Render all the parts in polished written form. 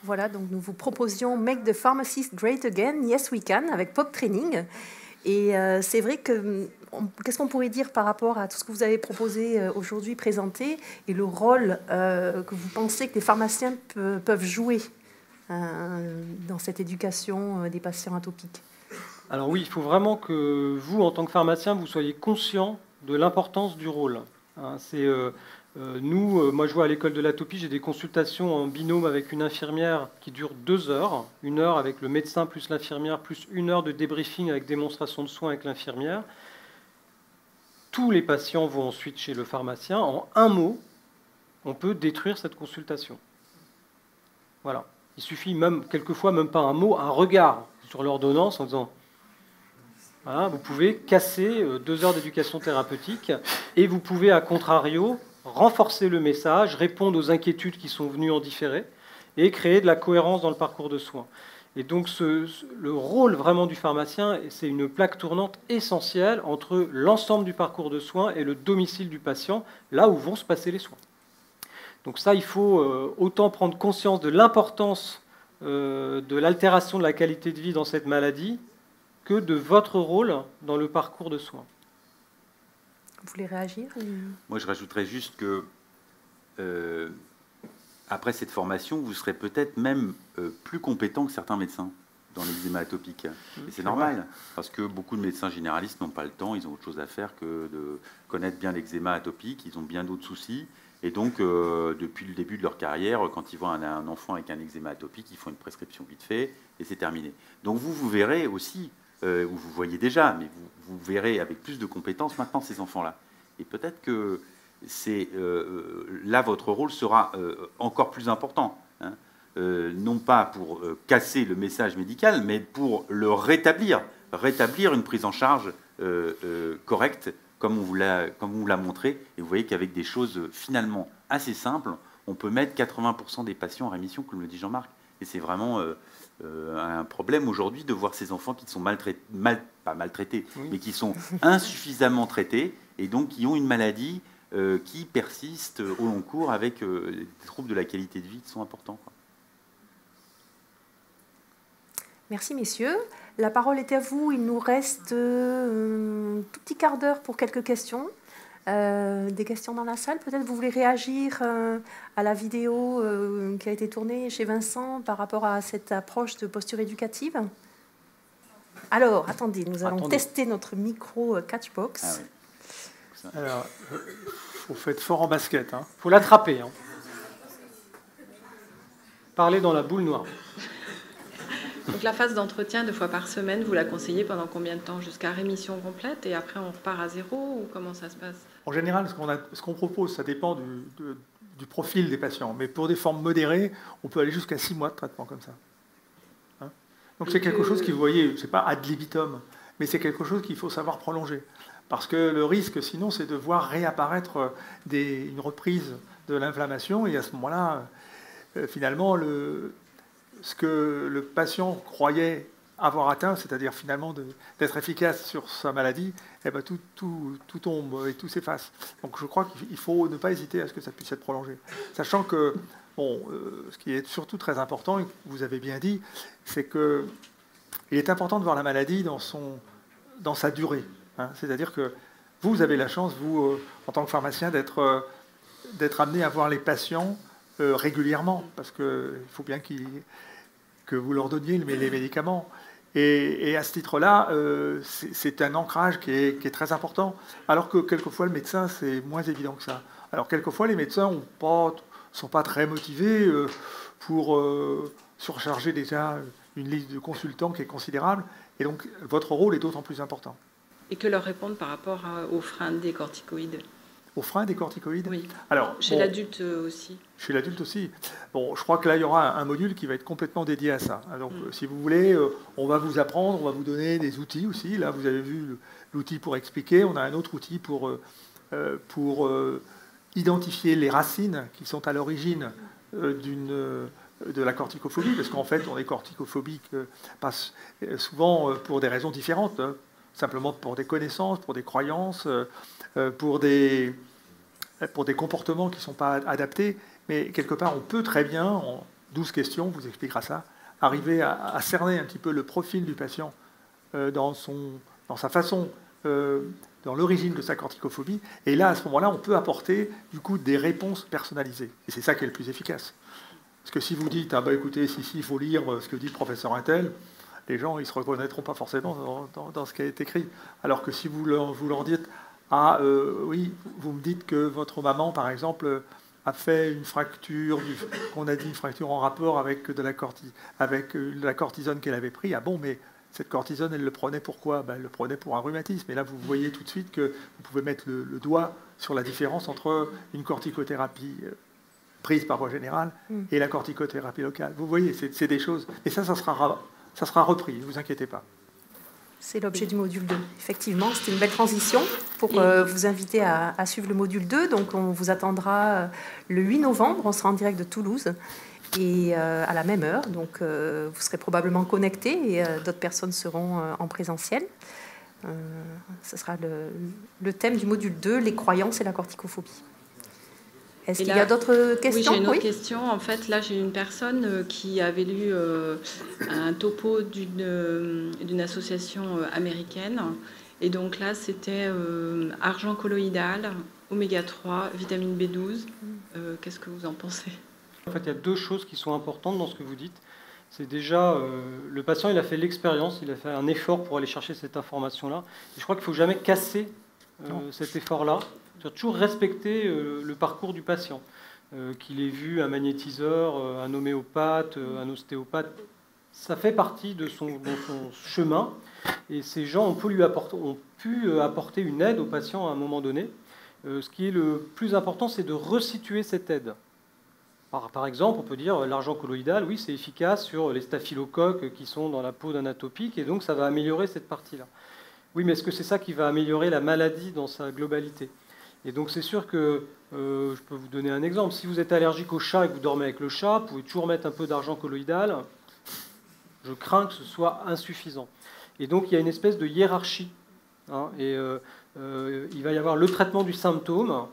Voilà, donc nous vous proposions Make the Pharmacist Great Again, Yes We Can, avec Pop Training. Et c'est vrai que, qu'est-ce qu'on pourrait dire par rapport à tout ce que vous avez proposé aujourd'hui, présenté, et le rôle que vous pensez que les pharmaciens peuvent jouer dans cette éducation des patients atopiques? Alors oui, il faut vraiment que vous, en tant que pharmacien, vous soyez conscient de l'importance du rôle. Hein, moi je vois à l'école de l'atopie, j'ai des consultations en binôme avec une infirmière qui durent 2 heures, 1 heure avec le médecin plus l'infirmière, plus 1 heure de débriefing avec démonstration de soins avec l'infirmière. Tous les patients vont ensuite chez le pharmacien. En un mot, on peut détruire cette consultation. Voilà. Il suffit même, quelquefois, même pas un mot, un regard sur l'ordonnance en disant... Voilà, vous pouvez casser 2 heures d'éducation thérapeutique et vous pouvez, à contrario, renforcer le message, répondre aux inquiétudes qui sont venues en différé et créer de la cohérence dans le parcours de soins. Et donc le rôle vraiment du pharmacien, c'est une plaque tournante essentielle entre l'ensemble du parcours de soins et le domicile du patient, là où vont se passer les soins. Donc ça, il faut autant prendre conscience de l'importance de l'altération de la qualité de vie dans cette maladie que de votre rôle dans le parcours de soins. Vous voulez réagir? Moi, je rajouterais juste que, après cette formation, vous serez peut-être même plus compétent que certains médecins dans l'eczéma atopique. Et c'est normal, parce que beaucoup de médecins généralistes n'ont pas le temps, ils ont autre chose à faire que de connaître bien l'eczéma atopique, ils ont bien d'autres soucis. Et donc, depuis le début de leur carrière, quand ils voient un enfant avec un eczéma atopique, ils font une prescription vite fait, et c'est terminé. Donc, vous verrez aussi... où vous voyez déjà, mais vous verrez avec plus de compétences maintenant ces enfants-là. Et peut-être que là, votre rôle sera encore plus important. Hein. Non pas pour casser le message médical, mais pour le rétablir une prise en charge correcte, comme on vous l'a montré. Et vous voyez qu'avec des choses finalement assez simples, on peut mettre 80% des patients en rémission, comme le dit Jean-Marc. Et c'est vraiment... un problème aujourd'hui de voir ces enfants qui sont pas maltraités, oui, mais qui sont insuffisamment traités et donc qui ont une maladie qui persiste au long cours avec des troubles de la qualité de vie qui sont importants. Quoi. Merci messieurs. La parole est à vous. Il nous reste un tout petit quart d'heure pour quelques questions. Des questions dans la salle. Peut-être vous voulez réagir à la vidéo qui a été tournée chez Vincent par rapport à cette approche de posture éducative. Alors, attendez, nous allons tester notre micro Catchbox. Ah oui. Alors, il faut être fort en basket. Il faut l'attraper. Hein. Parler dans la boule noire. Donc la phase d'entretien 2 fois par semaine, vous la conseillez pendant combien de temps? Jusqu'à rémission complète et après on repart à zéro ou comment ça se passe? En général, ce qu'on propose, ça dépend du profil des patients. Mais pour des formes modérées, on peut aller jusqu'à 6 mois de traitement comme ça. Hein, donc c'est quelque chose qui, vous voyez, c'est pas ad libitum, mais c'est quelque chose qu'il faut savoir prolonger. Parce que le risque, sinon, c'est de voir réapparaître une reprise de l'inflammation. Et à ce moment-là, finalement, ce que le patient croyait avoir atteint, c'est-à-dire finalement d'être efficace sur sa maladie, eh ben tout tombe et tout s'efface. Donc je crois qu'il faut ne pas hésiter à ce que ça puisse être prolongé. Sachant que, ce qui est surtout très important, et que vous avez bien dit, c'est qu'il est important de voir la maladie dans sa durée. Hein. C'est-à-dire que vous avez la chance, vous, en tant que pharmacien, d'être amené à voir les patients régulièrement, parce qu'il faut bien que vous leur donniez les médicaments. Et à ce titre-là, c'est un ancrage qui est très important, alors que quelquefois le médecin, c'est moins évident que ça. Alors quelquefois, les médecins ne sont pas très motivés pour surcharger déjà une liste de consultants qui est considérable, et donc votre rôle est d'autant plus important. Et que leur répondre par rapport aux freins des corticoïdes? Aux freins des corticoïdes? Oui. Alors, chez l'adulte aussi. Chez l'adulte aussi. Bon, je crois que là, il y aura un module qui va être complètement dédié à ça. Donc, si vous voulez, on va vous apprendre, on va vous donner des outils aussi. Là, vous avez vu l'outil pour expliquer. On a un autre outil pour identifier les racines qui sont à l'origine de la corticophobie, parce qu'en fait, on est corticophobique souvent pour des raisons différentes. simplement pour des connaissances, pour des croyances, pour des comportements qui ne sont pas adaptés. Mais quelque part, on peut très bien, en 12 questions, vous expliquera ça, arriver à cerner un petit peu le profil du patient dans sa façon, dans l'origine de sa corticophobie. Et là, à ce moment-là, on peut apporter du coup des réponses personnalisées. Et c'est ça qui est le plus efficace. Parce que si vous dites, ah bah écoutez, si, il faut lire ce que dit le professeur Intel, les gens, ils ne se reconnaîtront pas forcément dans ce qui est écrit. Alors que si vous leur dites, ah oui, vous me dites que votre maman, par exemple, a fait une fracture, qu'on a dit une fracture en rapport avec de la cortisone qu'elle avait pris. Ah bon, mais cette cortisone, elle le prenait pourquoi? Elle le prenait pour un rhumatisme. Et là, vous voyez tout de suite que vous pouvez mettre le doigt sur la différence entre une corticothérapie prise par voie générale et la corticothérapie locale. Vous voyez, c'est des choses. Et ça sera repris, ne vous inquiétez pas. C'est l'objet du module 2. Effectivement, c'était une belle transition pour vous inviter à suivre le module 2. Donc, on vous attendra le 8 novembre. On sera en direct de Toulouse et à la même heure. Donc, vous serez probablement connectés et d'autres personnes seront en présentiel. Ce sera le thème du module 2, les croyances et la corticophobie. Est-ce qu'il y a d'autres questions? Oui, j'ai une autre question. En fait, là, j'ai une personne qui avait lu un topo d'une association américaine. Et donc là, c'était argent colloïdal, oméga 3, vitamine B12. Qu'est-ce que vous en pensez? En fait, il y a deux choses qui sont importantes dans ce que vous dites. C'est déjà, le patient, il a fait l'expérience, il a fait un effort pour aller chercher cette information-là. Et je crois qu'il ne faut jamais casser cet effort-là. Toujours respecter le parcours du patient, qu'il ait vu un magnétiseur, un homéopathe, un ostéopathe. Ça fait partie de son chemin. Et ces gens ont pu apporter une aide au patient à un moment donné. Ce qui est le plus important, c'est de resituer cette aide. Par exemple, on peut dire l'argent colloïdal, oui, c'est efficace sur les staphylocoques qui sont dans la peau d'un atopique, et donc ça va améliorer cette partie-là. Oui, mais est-ce que c'est ça qui va améliorer la maladie dans sa globalité? Et donc c'est sûr que, je peux vous donner un exemple, si vous êtes allergique au chat et que vous dormez avec le chat, vous pouvez toujours mettre un peu d'argent colloïdal. Je crains que ce soit insuffisant. Et donc il y a une espèce de hiérarchie. Hein, et il va y avoir le traitement du symptôme,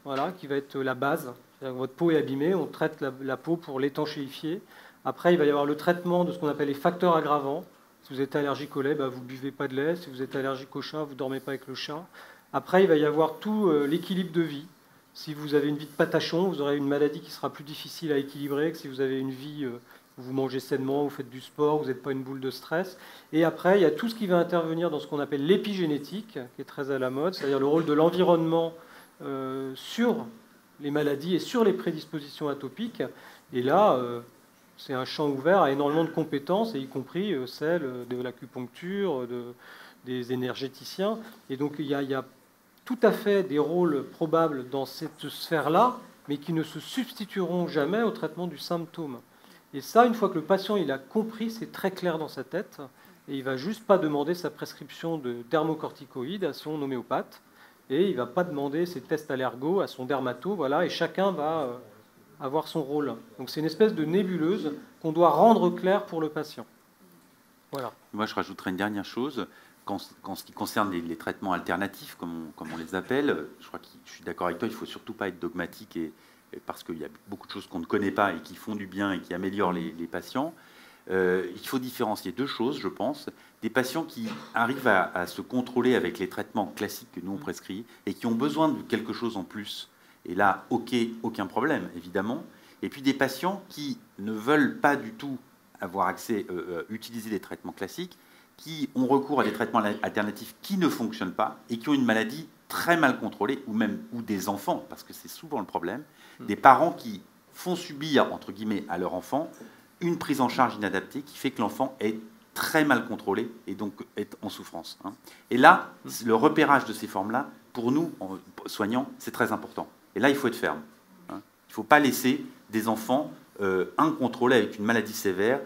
voilà, qui va être la base. C'est-à-dire que votre peau est abîmée, on traite la peau pour l'étanchéifier. Après, il va y avoir le traitement de ce qu'on appelle les facteurs aggravants. Si vous êtes allergique au lait, vous ne buvez pas de lait. Si vous êtes allergique au chat, vous ne dormez pas avec le chat. Après, il va y avoir tout l'équilibre de vie. Si vous avez une vie de patachon, vous aurez une maladie qui sera plus difficile à équilibrer que si vous avez une vie où vous mangez sainement, vous faites du sport, vous n'êtes pas une boule de stress. Et après, il y a tout ce qui va intervenir dans ce qu'on appelle l'épigénétique, qui est très à la mode, c'est-à-dire le rôle de l'environnement sur les maladies et sur les prédispositions atopiques. Et là, c'est un champ ouvert à énormément de compétences, et y compris celle de l'acupuncture, des énergéticiens. Et donc, il y a tout à fait des rôles probables dans cette sphère-là, mais qui ne se substitueront jamais au traitement du symptôme. Et ça, une fois que le patient il a compris, c'est très clair dans sa tête, et il ne va juste pas demander sa prescription de dermocorticoïdes à son homéopathe, et il ne va pas demander ses tests allergos à son dermato, voilà, et chacun va avoir son rôle. Donc c'est une espèce de nébuleuse qu'on doit rendre claire pour le patient. Voilà. Moi, je rajouterais une dernière chose. En ce qui concerne les traitements alternatifs, comme on les appelle, je crois que je suis d'accord avec toi, il ne faut surtout pas être dogmatique, parce qu'il y a beaucoup de choses qu'on ne connaît pas et qui font du bien et qui améliorent les patients. Il faut différencier deux choses, je pense. Des patients qui arrivent à se contrôler avec les traitements classiques que nous on prescrit et qui ont besoin de quelque chose en plus. Et là, aucun problème, évidemment. Et puis des patients qui ne veulent pas du tout avoir accès, utiliser les traitements classiques, qui ont recours à des traitements alternatifs qui ne fonctionnent pas et qui ont une maladie très mal contrôlée, ou des enfants, parce que c'est souvent le problème, des parents qui font subir, entre guillemets, à leur enfant une prise en charge inadaptée qui fait que l'enfant est très mal contrôlé et donc est en souffrance. Et là, le repérage de ces formes-là, pour nous, soignants, c'est très important. Et là, il faut être ferme. Il ne faut pas laisser des enfants incontrôlés avec une maladie sévère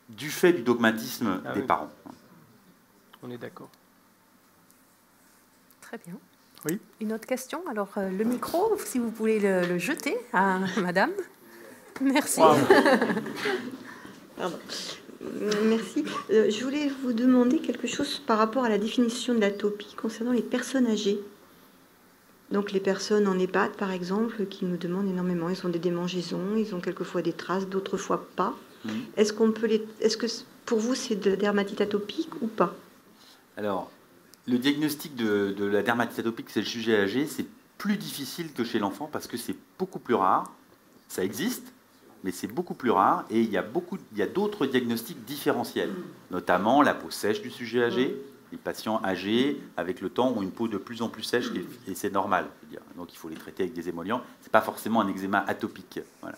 du fait du dogmatisme des parents. On est d'accord. Très bien. Oui. Une autre question? Alors, le micro, si vous voulez le jeter à madame. Merci. Wow. Merci. Je voulais vous demander quelque chose par rapport à la définition de l'atopie concernant les personnes âgées. Donc les personnes en EHPAD, par exemple, qui nous demandent énormément. Ils ont des démangeaisons, ils ont quelquefois des traces, d'autres fois pas. Est-ce que pour vous c'est de la dermatite atopique ou pas? Alors, le diagnostic de la dermatite atopique chez le sujet âgé, c'est plus difficile que chez l'enfant parce que c'est beaucoup plus rare. Ça existe, mais c'est beaucoup plus rare et il y a d'autres diagnostics différentiels, notamment la peau sèche du sujet âgé. Les patients âgés, avec le temps, ont une peau de plus en plus sèche et c'est normal. Je veux dire. Donc il faut les traiter avec des émollients. Ce n'est pas forcément un eczéma atopique. Voilà.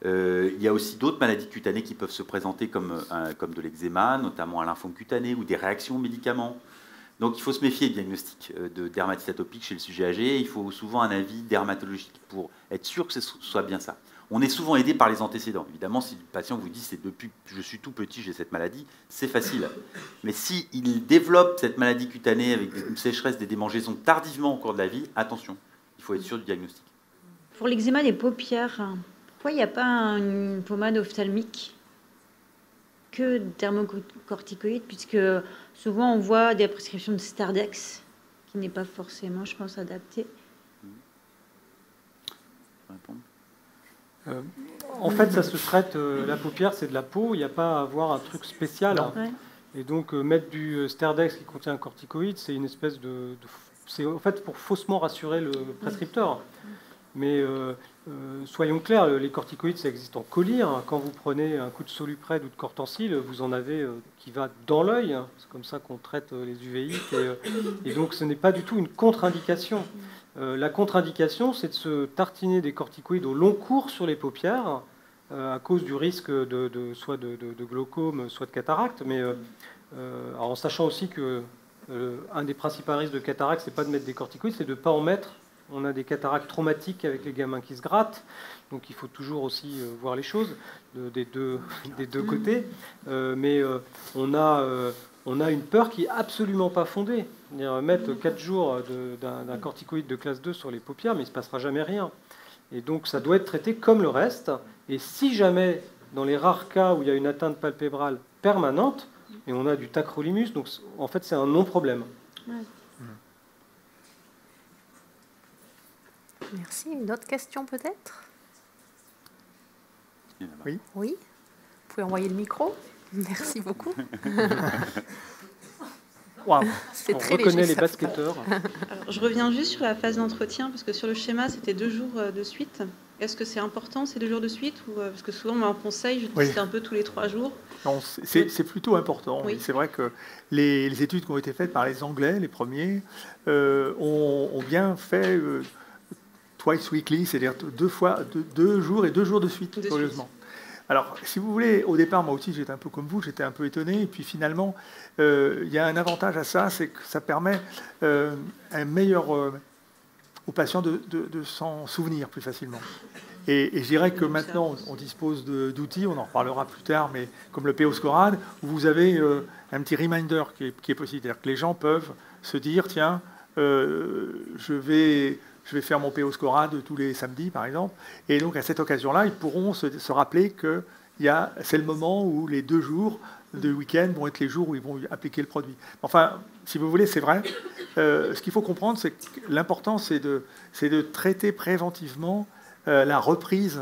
Il y a aussi d'autres maladies cutanées qui peuvent se présenter comme de l'eczéma, notamment un lymphome cutané ou des réactions aux médicaments. Donc il faut se méfier du diagnostic de dermatite atopique chez le sujet âgé. Il faut souvent un avis dermatologique pour être sûr que ce soit bien ça. On est souvent aidé par les antécédents. Évidemment, si le patient vous dit « c'est depuis que je suis tout petit, j'ai cette maladie », c'est facile. Mais s'il développe cette maladie cutanée avec une sécheresse, des démangeaisons tardivement au cours de la vie, attention, il faut être sûr du diagnostic. Pour l'eczéma des paupières, pourquoi il n'y a pas une pommade ophtalmique que dermocorticoïde, puisque souvent on voit des prescriptions de Stardex, qui n'est pas forcément, je pense, adaptée. En fait, ça se traite, la paupière, c'est de la peau, il n'y a pas à avoir un truc spécial. Ouais. Et donc, mettre du Stardex qui contient un corticoïde, c'est une espèce c'est en fait pour faussement rassurer le prescripteur. Mais soyons clairs, les corticoïdes, ça existe en collyre. Quand vous prenez un coup de Soluprède ou de Cortencil, vous en avez qui va dans l'œil. C'est comme ça qu'on traite les uvéites. Et donc, ce n'est pas du tout une contre-indication. La contre-indication, c'est de se tartiner des corticoïdes au long cours sur les paupières à cause du risque soit de glaucome, soit de cataracte. Mais en sachant aussi que un des principaux risques de cataracte, c'est pas de mettre des corticoïdes, c'est de ne pas en mettre. On a des cataractes traumatiques avec les gamins qui se grattent, donc il faut toujours aussi voir les choses des deux côtés. Mais on a une peur qui est absolument pas fondée. C'est-à-dire mettre 4 jours d'un corticoïde de classe 2 sur les paupières, mais il ne se passera jamais rien. Et donc ça doit être traité comme le reste. Et si jamais, dans les rares cas où il y a une atteinte palpébrale permanente, et on a du tacrolimus, donc en fait c'est un non-problème. Ouais. Merci. Une autre question peut-être? Oui. Oui. Vous pouvez envoyer le micro. Merci beaucoup. Wow. C'est On très reconnaît léger, les ça. basketteurs. Alors, je reviens juste sur la phase d'entretien, parce que sur le schéma, c'était 2 jours de suite. Est-ce que c'est important, ces 2 jours de suite ou, parce que souvent, moi, en conseil, je dis que c'est un peu tous les 3 jours. Non, c'est plutôt important. Oui. C'est vrai que les études qui ont été faites par les Anglais, les premiers, ont bien fait twice weekly, c'est-à-dire 2 jours et 2 jours de suite, curieusement. Alors, si vous voulez, au départ, moi aussi, j'étais un peu comme vous, j'étais un peu étonné. Et puis finalement, il y a un avantage à ça, c'est que ça permet un meilleur aux patients de s'en souvenir plus facilement. Et je dirais que maintenant, on dispose d'outils, on en reparlera plus tard, mais comme le PO-Scorad, où vous avez un petit reminder qui est possible. C'est-à-dire que les gens peuvent se dire, tiens, je vais faire mon PO-Scorad tous les samedis, par exemple. Et donc, à cette occasion-là, ils pourront se rappeler que c'est le moment où les 2 jours de week-end vont être les jours où ils vont appliquer le produit. Enfin, si vous voulez, c'est vrai. Ce qu'il faut comprendre, c'est que l'important, c'est de traiter préventivement la reprise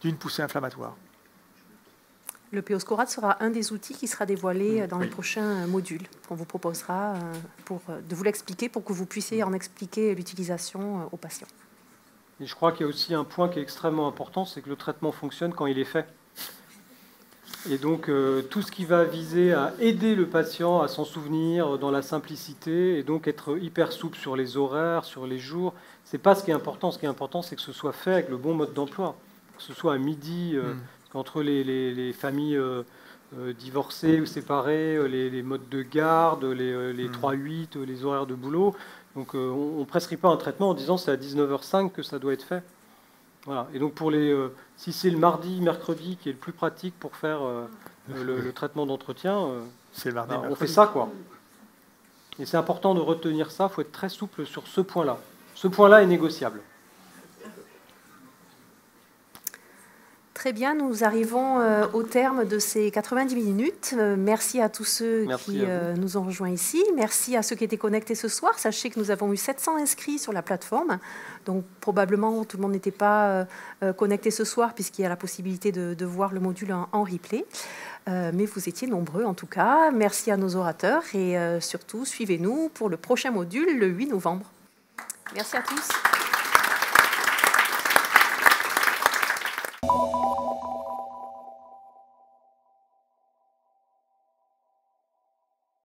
d'une poussée inflammatoire. Le PO-Scorad sera un des outils qui sera dévoilé dans les prochains modules qu'on vous proposera de vous l'expliquer pour que vous puissiez en expliquer l'utilisation aux patients. Et je crois qu'il y a aussi un point qui est extrêmement important, c'est que le traitement fonctionne quand il est fait. Et donc, tout ce qui va viser à aider le patient à s'en souvenir dans la simplicité, et donc être hyper souple sur les horaires, sur les jours, c'est pas ce qui est important. Ce qui est important, c'est que ce soit fait avec le bon mode d'emploi. Que ce soit à midi, entre les familles divorcées ou séparées, les modes de garde, les 3-8, les horaires de boulot. Donc, on ne prescrit pas un traitement en disant c'est à 19h05 que ça doit être fait. Voilà. Et donc, si c'est le mardi, mercredi qui est le plus pratique pour faire le traitement d'entretien, on fait ça, quoi. Et c'est important de retenir ça. Il faut être très souple sur ce point-là. Ce point-là est négociable. Très bien, nous arrivons au terme de ces 90 minutes. Merci à tous ceux qui nous ont rejoints ici. Merci à ceux qui étaient connectés ce soir. Sachez que nous avons eu 700 inscrits sur la plateforme. Donc probablement tout le monde n'était pas connecté ce soir puisqu'il y a la possibilité de voir le module en replay. Mais vous étiez nombreux en tout cas. Merci à nos orateurs et surtout suivez-nous pour le prochain module le 8 novembre. Merci à tous.